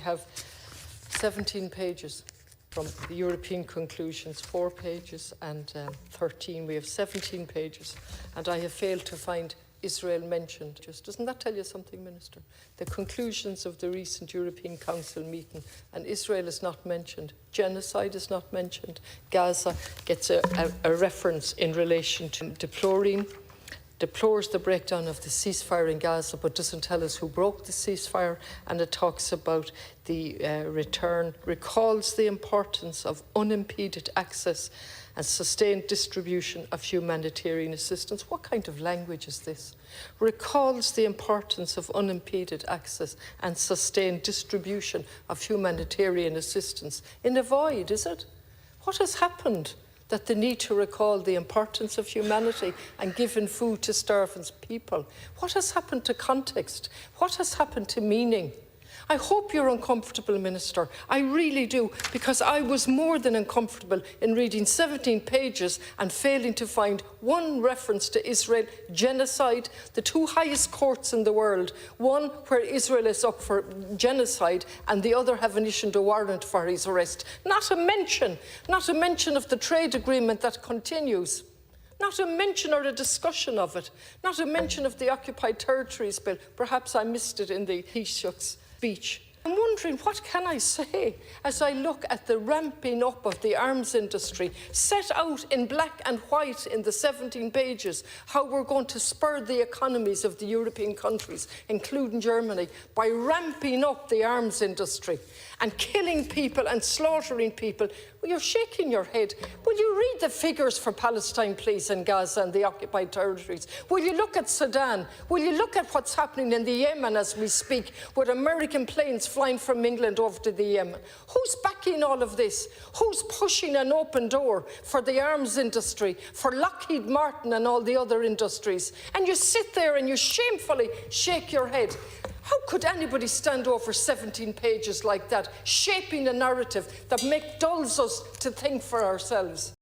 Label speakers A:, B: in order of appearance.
A: have 17 pages from the European conclusions, 4 pages and 13. We have 17 pages, and I have failed to find Israel mentioned. Doesn't that tell you something, Minister? The conclusions of the recent European Council meeting, and Israel is not mentioned. Genocide is not mentioned. Gaza gets a reference in relation to deplores the breakdown of the ceasefire in Gaza, but doesn't tell us who broke the ceasefire, and it talks about the return, recalls the importance of unimpeded access and sustained distribution of humanitarian assistance. What kind of language is this? Recalls the importance of unimpeded access and sustained distribution of humanitarian assistance. In a void, is it? What has happened that the need to recall the importance of humanity and giving food to starving people? What has happened to context? What has happened to meaning? I hope you're uncomfortable, Minister. I really do, because I was more than uncomfortable in reading 17 pages and failing to find one reference to Israel, genocide, the 2 highest courts in the world, one where Israel is up for genocide and the other having issued a warrant for his arrest. Not a mention of the trade agreement that continues. Not a mention or a discussion of it. Not a mention of the Occupied Territories Bill. Perhaps I missed it in the Taoiseach's speech. I'm wondering, what can I say as I look at the ramping up of the arms industry, set out in black and white in the 17 pages, how we're going to spur the economies of the European countries, including Germany, by ramping up the arms industry and killing people and slaughtering people. Well, you're shaking your head. Will you read the figures for Palestine, please, and Gaza and the occupied territories? Will you look at Sudan? Will you look at what's happening in the Yemen as we speak, with American planes flying from England over to the Yemen? Who's backing all of this? Who's pushing an open door for the arms industry, for Lockheed Martin and all the other industries? And you sit there and you shamefully shake your head. How could anybody stand over 17 pages like that, shaping a narrative that dulls us to think for ourselves?